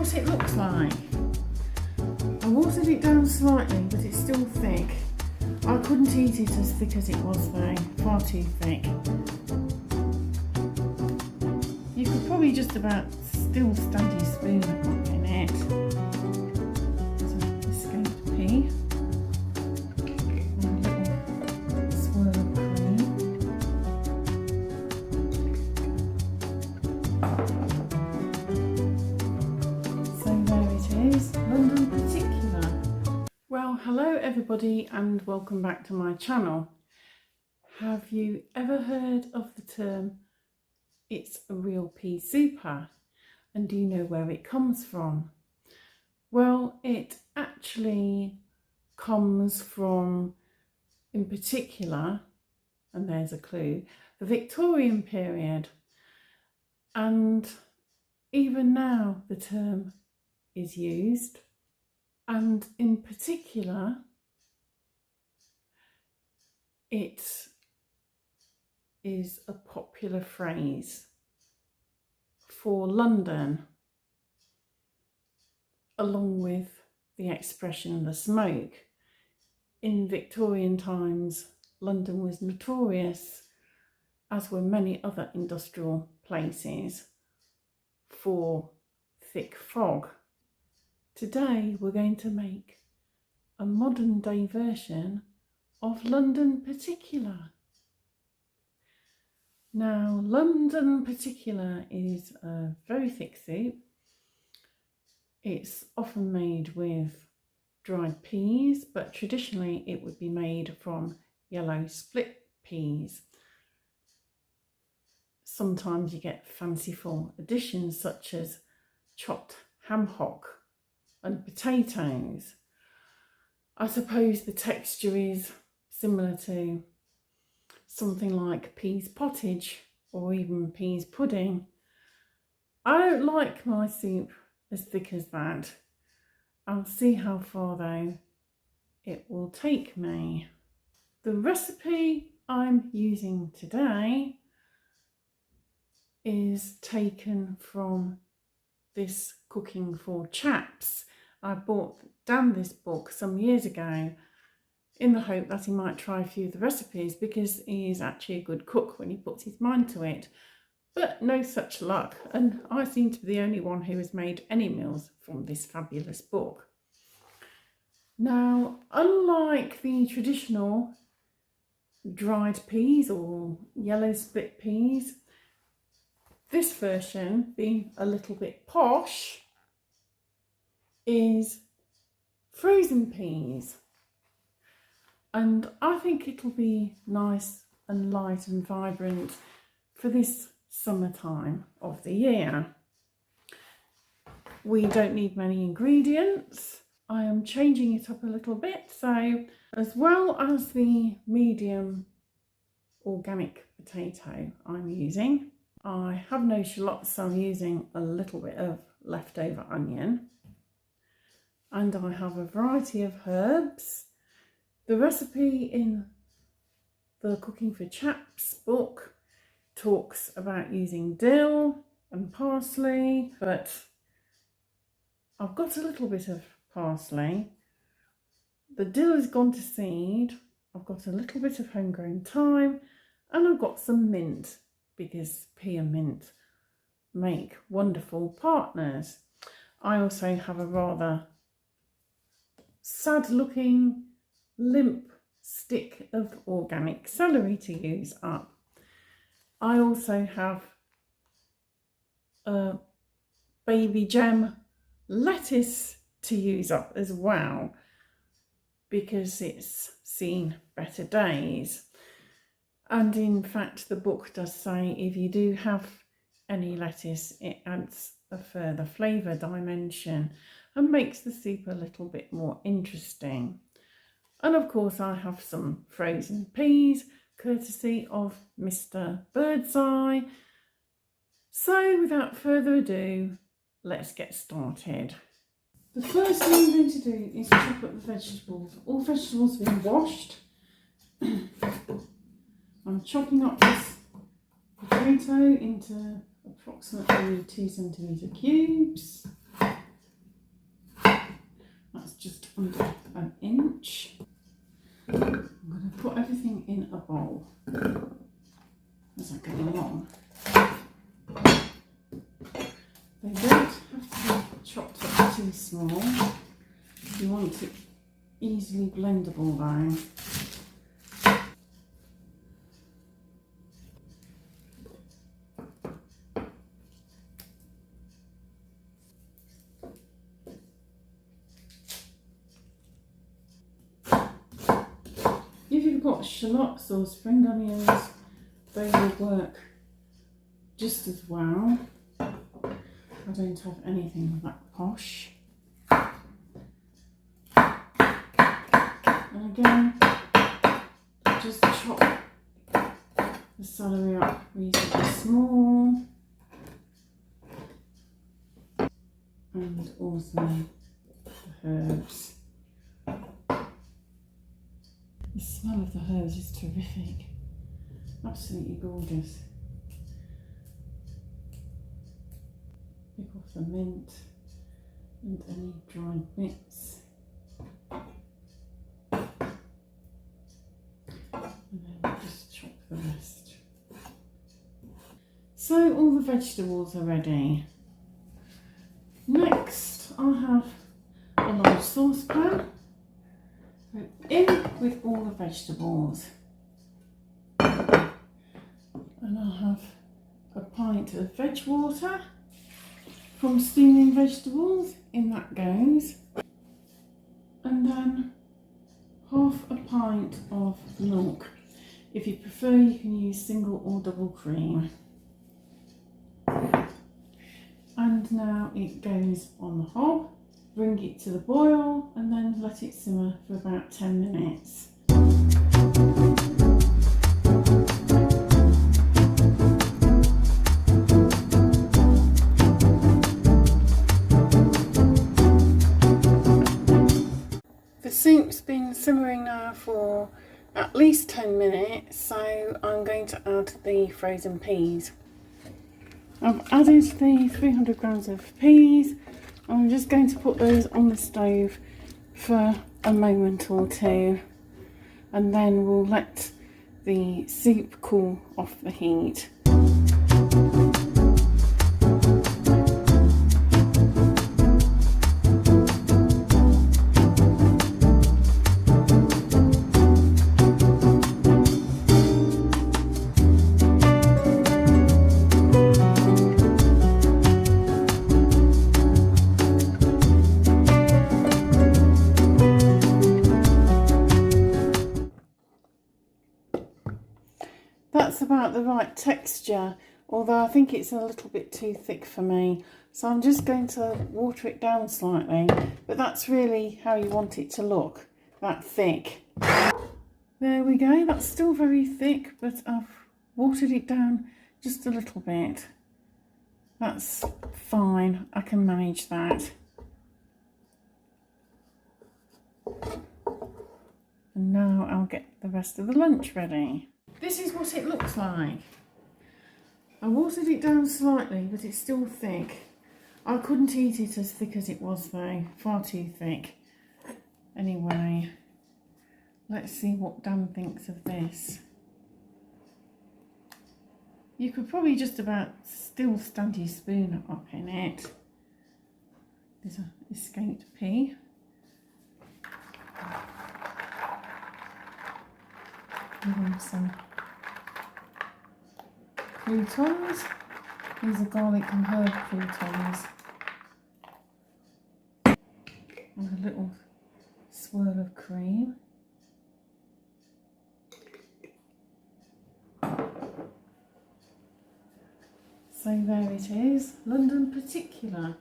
what it looks like. I watered it down slightly, but it's still thick. I couldn't eat it as thick as it was though, far too thick. You could probably just about still stand your spoon up in it. So this is going to be a little swirl of cream. So there it is, London Particular. Well, hello everybody and welcome back to my channel. Have you ever heard of the term "it's a real pea super"? And do you know where it comes from? Well, it actually comes from, in particular, and there's a clue, the Victorian period. And even now the term is used. And in particular, it is a popular phrase for London, along with the expression "the smoke." In Victorian times, London was notorious, as were many other industrial places, for thick fog. Today we're going to make a modern day version of London Particular. Now, London Particular is a very thick soup. It's often made with dried peas, but traditionally it would be made from yellow split peas. Sometimes you get fanciful additions such as chopped ham hock and potatoes. I suppose the texture is similar to something like peas pottage or even peas pudding. I don't like my soup as thick as that. I'll see how far though it will take me. The recipe I'm using today is taken from this Cooking for Chaps. I bought Dan this book some years ago in the hope that he might try a few of the recipes, because he is actually a good cook when he puts his mind to it. But no such luck, and I seem to be the only one who has made any meals from this fabulous book. Now, unlike the traditional dried peas or yellow split peas, this version, being a little bit posh, is frozen peas. And I think it'll be nice and light and vibrant for this summertime of the year. We don't need many ingredients. I am changing it up a little bit. So as well as the medium organic potato I'm using, I have no shallots, so I'm using a little bit of leftover onion. And I have a variety of herbs. The recipe in the Cooking for Chaps book talks about using dill and parsley, but I've got a little bit of parsley. The dill has gone to seed. I've got a little bit of homegrown thyme, and I've got some mint, because pea and mint make wonderful partners. I also have a rather sad looking limp stick of organic celery to use up. I also have a baby gem lettuce to use up as well, because it's seen better days. And in fact, the book does say if you do have any lettuce, it adds a further flavour dimension and makes the soup a little bit more interesting. And of course, I have some frozen peas, courtesy of Mr. Birdseye. So without further ado, let's get started. The first thing I'm going to do is chop up the vegetables. All vegetables have been washed. I'm chopping up this potato into approximately 2 centimetre cubes. too small. You want it easily blendable though. If you've got shallots or spring onions, they will work just as well. I don't have anything that posh. And again, just chop the celery up reasonably small. And also the herbs. The smell of the herbs is terrific. Absolutely gorgeous. Pick off the mint and any dried bits. And then just chop the rest. So all the vegetables are ready. Next I have a large saucepan. Go in with all the vegetables. And I'll have a pint of veg water from steaming vegetables, in that goes. And then half a pint of milk. If you prefer, you can use single or double cream. And now it goes on the hob. Bring it to the boil and then let it simmer for about 10 minutes. The soup's been simmering now for at least 10 minutes, so I'm going to add the frozen peas. I've added the 300 grams of peas. I'm just going to put those on the stove for a moment or two, and then we'll let the soup cool off the heat. That's about the right texture, although I think it's a little bit too thick for me. So I'm just going to water it down slightly, but that's really how you want it to look, that thick. There we go, that's still very thick, but I've watered it down just a little bit. That's fine, I can manage that. And now I'll get the rest of the lunch ready. This is what it looks like. I watered it down slightly, but it's still thick. I couldn't eat it as thick as it was though, far too thick. Anyway, let's see what Dan thinks of this. You could probably just about still stand your spoon up in it. There's an escaped pea. Give him some croutons. These are garlic and herb croutons. And a little swirl of cream. So there it is, London particular.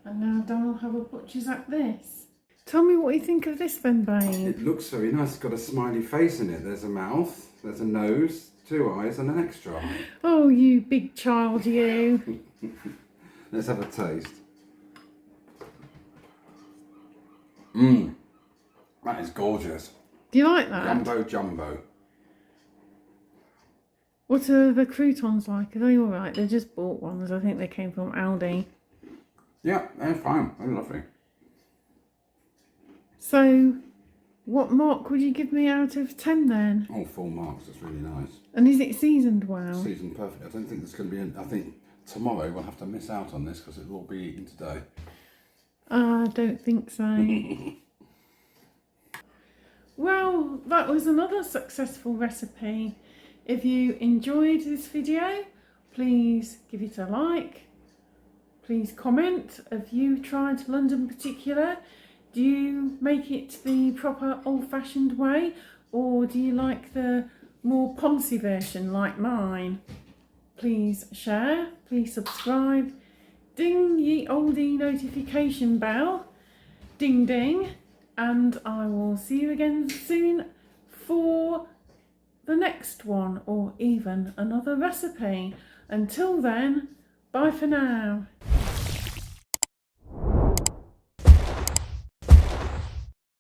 And now Dan will have a butcher's at this. Tell me what you think of this then, babe. It looks very nice. It's got a smiley face in it. There's a mouth, there's a nose, 2 eyes and an extra eye. Oh, you big child, you. Let's have a taste. Mmm, that is gorgeous. Do you like that? Jumbo jumbo. What are the croutons like? Are they alright? They're just bought ones. I think they came from Aldi. Yeah, they're fine. They're lovely. So, what mark would you give me out of 10 then? Oh, full marks. That's really nice. And is it seasoned well? Seasoned perfect. I don't think there's going to be I think tomorrow we'll have to miss out on this because it will be eaten today. I don't think so. Well, that was another successful recipe. If you enjoyed this video, please give it a like. Please comment. Have you tried London particular? Do you make it the proper old-fashioned way, or do you like the more poncy version like mine? Please share, please subscribe, ding ye oldie notification bell, ding ding, and I will see you again soon for the next one or even another recipe. Until then, bye for now.